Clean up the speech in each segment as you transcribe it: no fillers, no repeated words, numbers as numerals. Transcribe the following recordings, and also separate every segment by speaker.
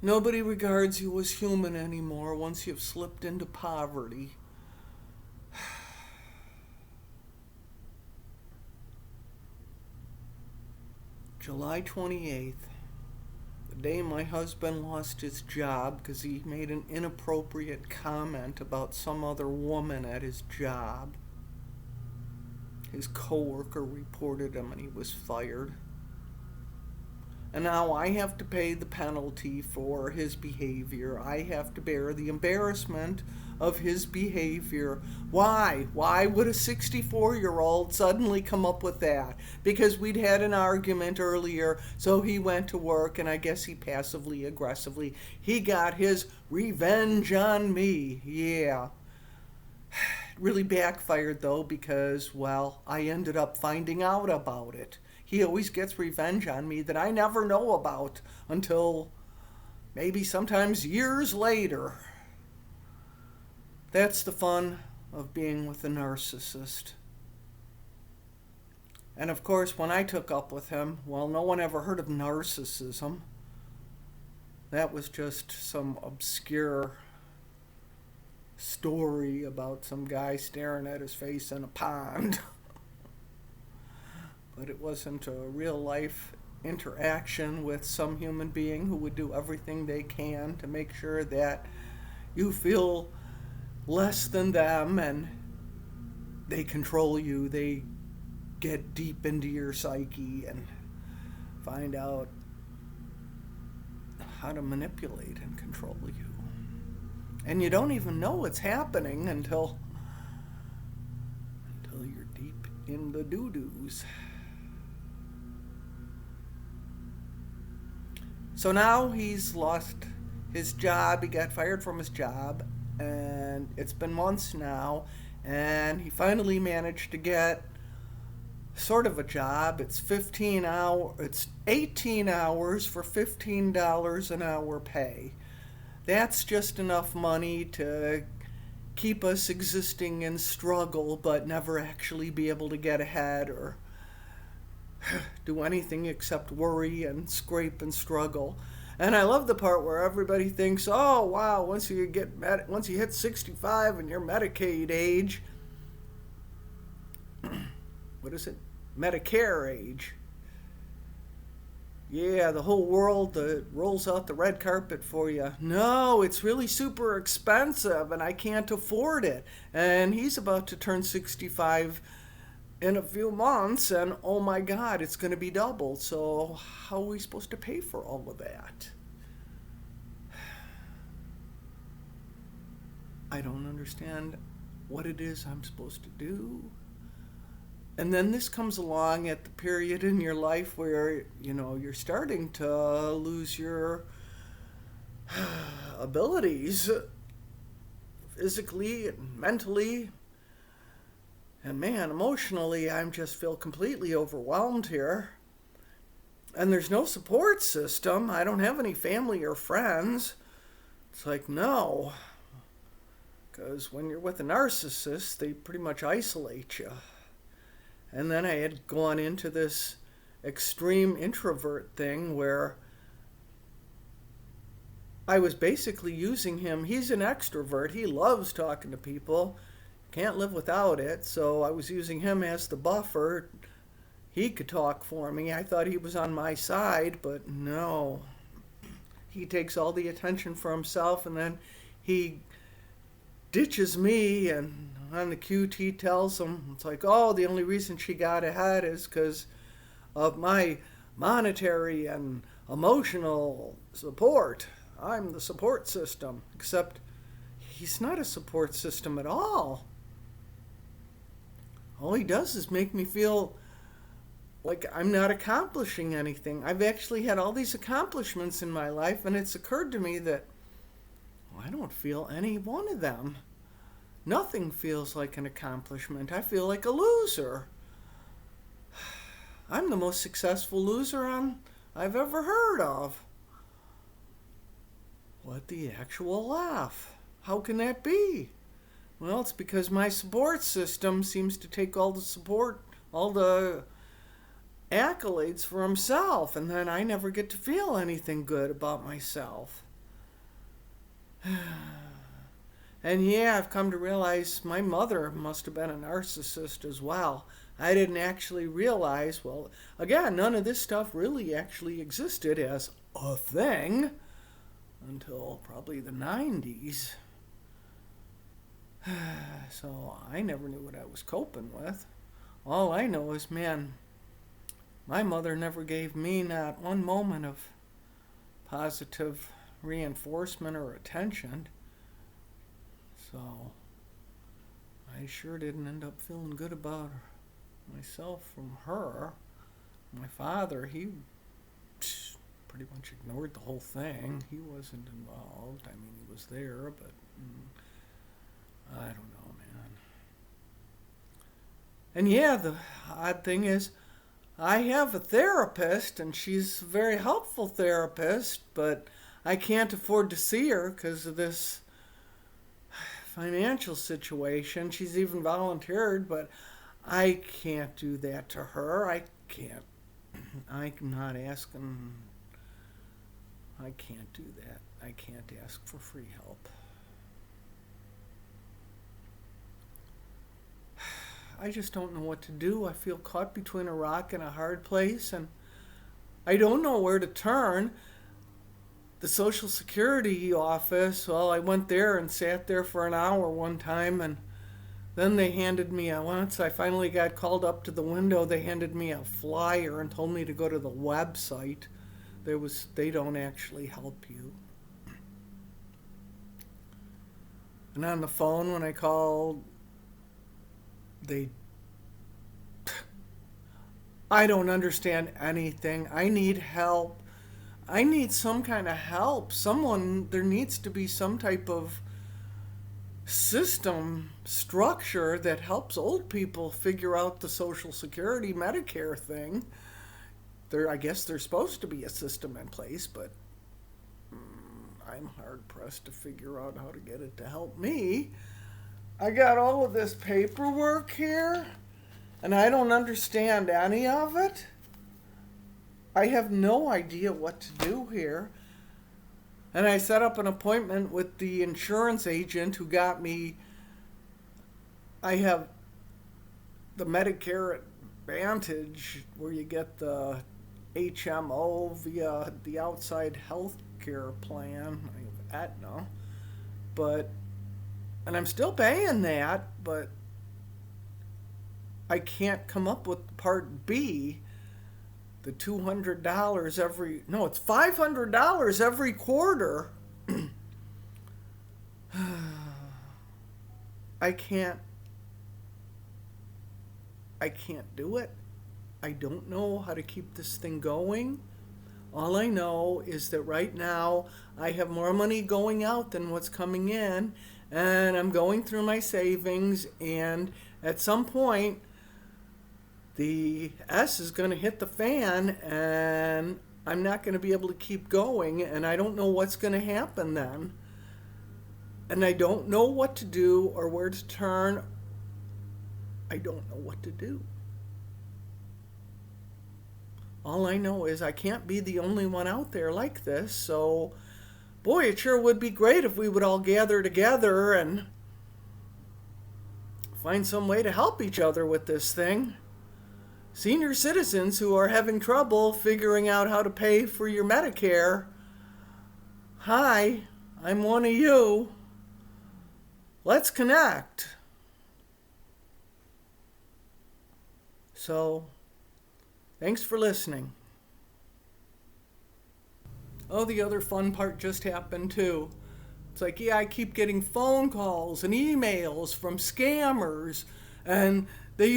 Speaker 1: Nobody regards you as human anymore once you've slipped into poverty. July 28th, the day my husband lost his job because he made an inappropriate comment about some other woman at his job. His coworker reported him and he was fired. And now I have to pay the penalty for his behavior. I have to bear the embarrassment of his behavior. Why? Why would a 64-year-old suddenly come up with that? Because we'd had an argument earlier, so he went to work, and I guess he passively aggressively, he got his revenge on me. Yeah. It really backfired though, because, well, I ended up finding out about it. He always gets revenge on me that I never know about until maybe sometimes years later. That's the fun of being with a narcissist. And of course, when I took up with him, well, no one ever heard of narcissism. That was just some obscure story about some guy staring at his face in a pond. But it wasn't a real life interaction with some human being who would do everything they can to make sure that you feel less than them and they control you. They get deep into your psyche and find out how to manipulate and control you. And you don't even know what's happening until you're deep in the doo-doos. So now he's lost his job. He got fired from his job, and it's been months now, and he finally managed to get sort of a job. It's 18 hours for $15 an hour pay. That's just enough money to keep us existing in struggle, but never actually be able to get ahead or do anything except worry and scrape and struggle. And I love the part where everybody thinks, "Oh wow, once you hit 65 and your Medicaid age, what is it? Medicare age. Yeah, the whole world rolls out the red carpet for you." No, it's really super expensive and I can't afford it. And he's about to turn 65 in a few months, and oh my God, it's going to be doubled. So how are we supposed to pay for all of that? I don't understand what it is I'm supposed to do. And then this comes along at the period in your life where, you're starting to lose your abilities physically and mentally. And man, emotionally, I just feel completely overwhelmed here. And there's no support system. I don't have any family or friends. It's like, no. Because when you're with a narcissist, they pretty much isolate you. And then I had gone into this extreme introvert thing where I was basically using him. He's an extrovert. He loves talking to people. Can't live without it. So I was using him as the buffer. He could talk for me. I thought he was on my side, but no. He takes all the attention for himself, and then he ditches me, and on the QT tells him, it's like, oh, the only reason she got ahead is because of my monetary and emotional support. I'm the support system. Except he's not a support system at all. All he does is make me feel like I'm not accomplishing anything. I've actually had all these accomplishments in my life, and it's occurred to me that I don't feel any one of them. Nothing feels like an accomplishment. I feel like a loser. I'm the most successful loser I've ever heard of. What the actual laugh? How can that be? Well, it's because my support system seems to take all the support all the accolades for himself, and then I never get to feel anything good about myself. And yeah, I've come to realize my mother must have been a narcissist as well. I didn't actually realize, well, again, none of this stuff really actually existed as a thing until probably the 90s. So I never knew what I was coping with. All I know is, man, my mother never gave me not one moment of positive reinforcement or attention. So I sure didn't end up feeling good about myself from her. My father, he pretty much ignored the whole thing. He wasn't involved. I mean, he was there, but I don't know, man. And yeah, the odd thing is, I have a therapist, and she's a very helpful therapist, but I can't afford to see her because of this financial situation. She's even volunteered, but I can't do that to her. I can't. I'm not asking. I can't do that. I can't ask for free help. I just don't know what to do. I feel caught between a rock and a hard place, and I don't know where to turn. The Social Security office, well, I went there and sat there for an hour one time, and then they handed me once I finally got called up to the window, they handed me a flyer and told me to go to the website. They don't actually help you. And on the phone when I called, I don't understand anything. I need help. I need some kind of help. There needs to be some type of system, structure that helps old people figure out the Social Security, Medicare thing. I guess there's supposed to be a system in place, but I'm hard pressed to figure out how to get it to help me. I got all of this paperwork here, and I don't understand any of it. I have no idea what to do here. And I set up an appointment with the insurance agent who got me. I have the Medicare Advantage where you get the HMO via the outside health care plan. I have Aetna. And I'm still paying that, but I can't come up with Part B. The $200 it's $500 every quarter. I can't do it. I don't know how to keep this thing going. All I know is that right now I have more money going out than what's coming in, and I'm going through my savings, and at some point the S is going to hit the fan, and I'm not going to be able to keep going, and I don't know what's going to happen then. And I don't know what to do or where to turn. I don't know what to do. All I know is I can't be the only one out there like this, so boy, it sure would be great if we would all gather together and find some way to help each other with this thing. Senior citizens who are having trouble figuring out how to pay for your Medicare. Hi, I'm one of you. Let's connect. So, thanks for listening. Oh, the other fun part just happened too. It's like, yeah, I keep getting phone calls and emails from scammers, and they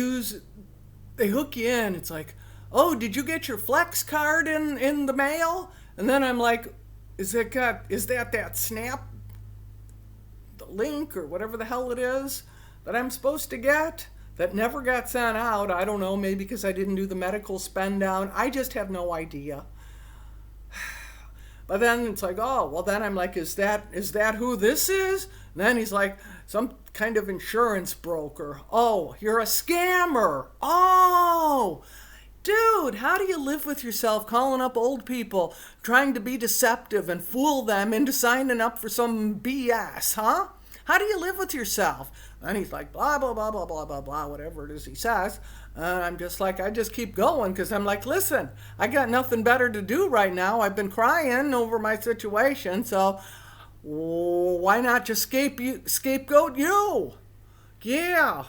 Speaker 1: hook you in. It's like, oh, did you get your Flex card in the mail? And then I'm like, is that Snap, the link or whatever the hell it is that I'm supposed to get that never got sent out? I don't know, maybe because I didn't do the medical spend down. I just have no idea. But then it's like, oh, well, then I'm like, is that who this is? And then he's like, some kind of insurance broker. Oh, you're a scammer. Oh, dude, how do you live with yourself calling up old people, trying to be deceptive and fool them into signing up for some BS, huh? How do you live with yourself? And he's like, blah, blah, blah, blah, blah, blah, blah, whatever it is he says. And I'm just like, I just keep going because I'm like, listen, I got nothing better to do right now. I've been crying over my situation, so why not just scapegoat you? Yeah.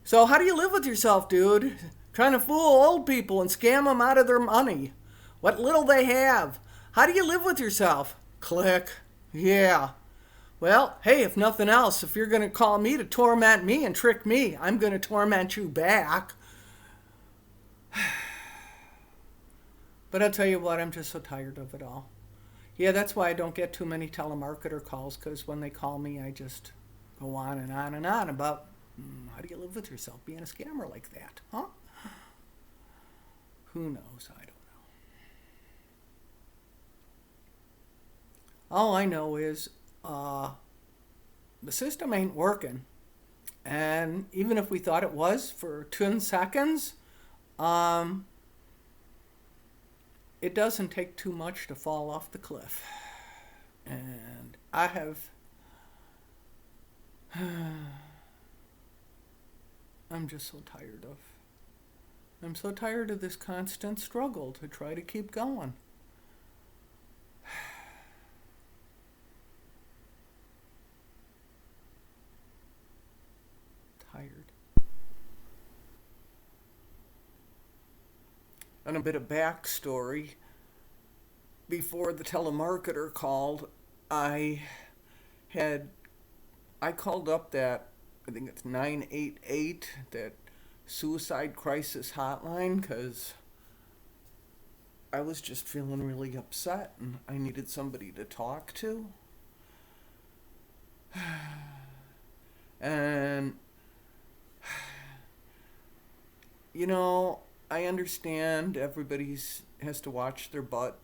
Speaker 1: So how do you live with yourself, dude? Trying to fool old people and scam them out of their money. What little they have. How do you live with yourself? Click. Yeah. Well, hey, if nothing else, if you're going to call me to torment me and trick me, I'm going to torment you back. But I'll tell you what, I'm just so tired of it all. Yeah, that's why I don't get too many telemarketer calls, because when they call me, I just go on and on and on about how do you live with yourself being a scammer like that, huh? Who knows? I don't know. All I know is the system ain't working. And even if we thought it was for 10 seconds, it doesn't take too much to fall off the cliff. And I have... I'm just so tired of... I'm so tired of this constant struggle to try to keep going. Tired. And a bit of backstory. Before the telemarketer called, I called up that, I think it's 988, that suicide crisis hotline, because I was just feeling really upset and I needed somebody to talk to. And, you know, I understand everybody has to watch their butt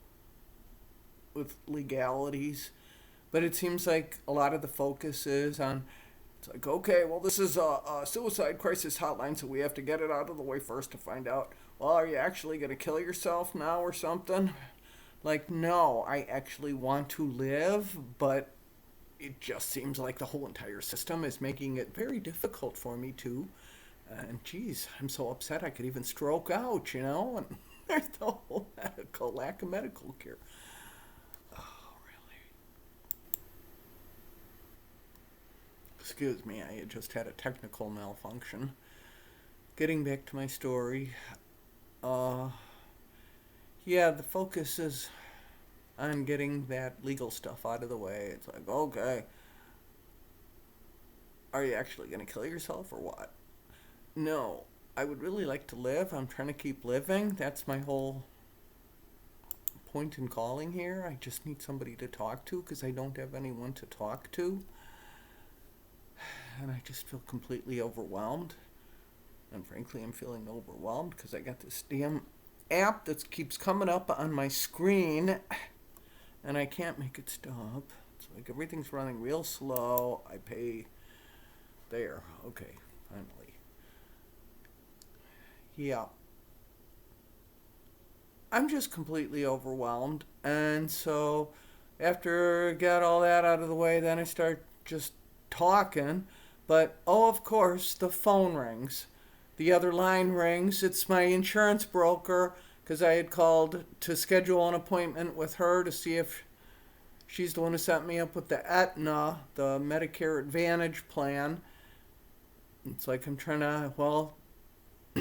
Speaker 1: with legalities, but it seems like a lot of the focus is on, it's like, okay, well, this is a suicide crisis hotline, so we have to get it out of the way first to find out, well, are you actually going to kill yourself now or something? Like, no, I actually want to live, but it just seems like the whole entire system is making it very difficult for me to. And geez, I'm so upset I could even stroke out, you know? And there's the whole lack of medical care. Oh, really? Excuse me, I just had a technical malfunction. Getting back to my story. Yeah, the focus is on getting that legal stuff out of the way. It's like, okay, are you actually going to kill yourself or what? No, I would really like to live. I'm trying to keep living. That's my whole point in calling here. I just need somebody to talk to because I don't have anyone to talk to. And I just feel completely overwhelmed. And frankly, I'm feeling overwhelmed because I got this damn app that keeps coming up on my screen and I can't make it stop. It's like everything's running real slow. I pay... There. Okay, finally. Yeah. I'm just completely overwhelmed. And so after I got all that out of the way, then I start just talking. But, oh, of course, the phone rings. The other line rings. It's my insurance broker, because I had called to schedule an appointment with her to see if she's the one who set me up with the Aetna, the Medicare Advantage plan. It's like I'm trying to, well,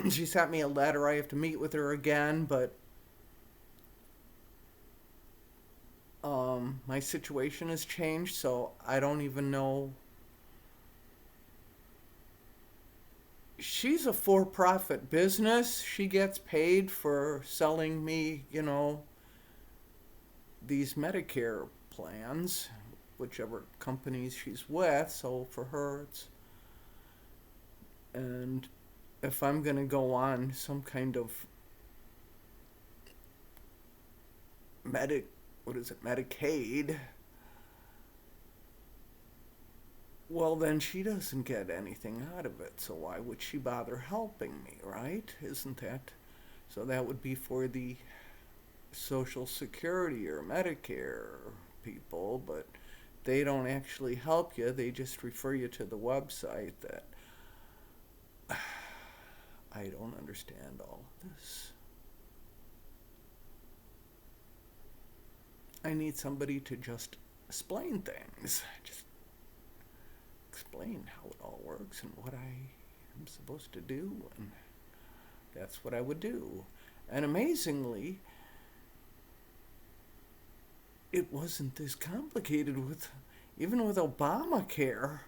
Speaker 1: she sent me a letter. I have to meet with her again, but my situation has changed, so I don't even know. She's a for-profit business. She gets paid for selling me, you know, these Medicare plans, whichever companies she's with. So for her, it's... And if I'm going to go on some kind of Medicaid, well, then she doesn't get anything out of it. So why would she bother helping me, right? Isn't that? So that would be for the Social Security or Medicare people, but they don't actually help you. They just refer you to the website that I don't understand all of this. I need somebody to just explain things. Just explain how it all works and what I am supposed to do. And that's what I would do. And amazingly, it wasn't this complicated even with Obamacare.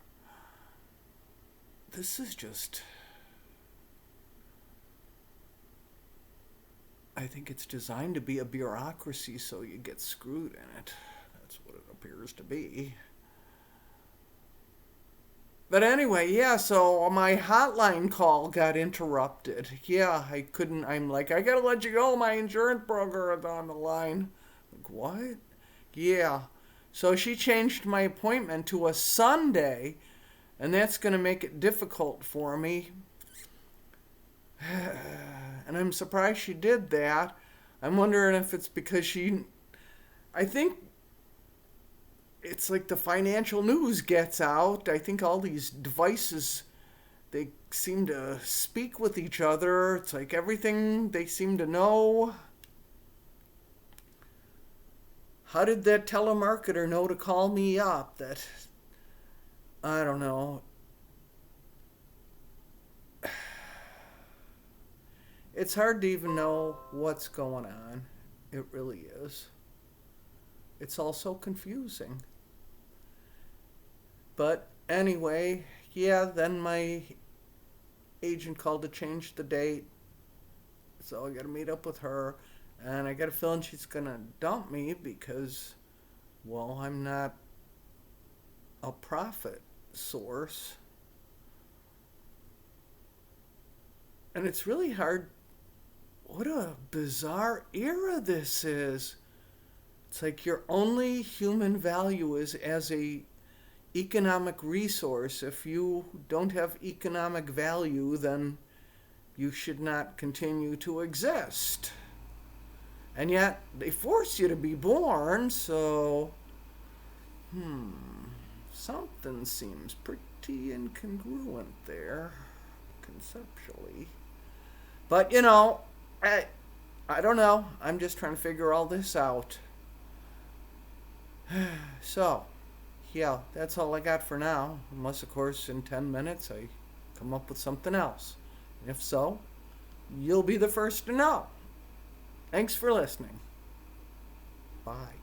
Speaker 1: This is just, I think it's designed to be a bureaucracy so you get screwed in it. That's what it appears to be. But anyway, yeah, so my hotline call got interrupted. Yeah, I'm like, I gotta let you go, my insurance broker is on the line. Like, what? Yeah. So she changed my appointment to a Sunday, and that's gonna make it difficult for me. And I'm surprised she did that. I'm wondering if it's because I think it's like the financial news gets out. I think all these devices, they seem to speak with each other. It's like everything they seem to know. How did that telemarketer know to call me up? I don't know. It's hard to even know what's going on. It really is. It's all so confusing. But anyway, yeah, then my agent called to change the date. So I got to meet up with her. And I got a feeling she's going to dump me because, well, I'm not a profit source. And it's really hard. What a bizarre era this is. It's like your only human value is as a economic resource. If you don't have economic value, then you should not continue to exist. And yet they force you to be born, so something seems pretty incongruent there, conceptually. But I don't know. I'm just trying to figure all this out. So, yeah, that's all I got for now. Unless, of course, in 10 minutes I come up with something else. And if so, you'll be the first to know. Thanks for listening. Bye.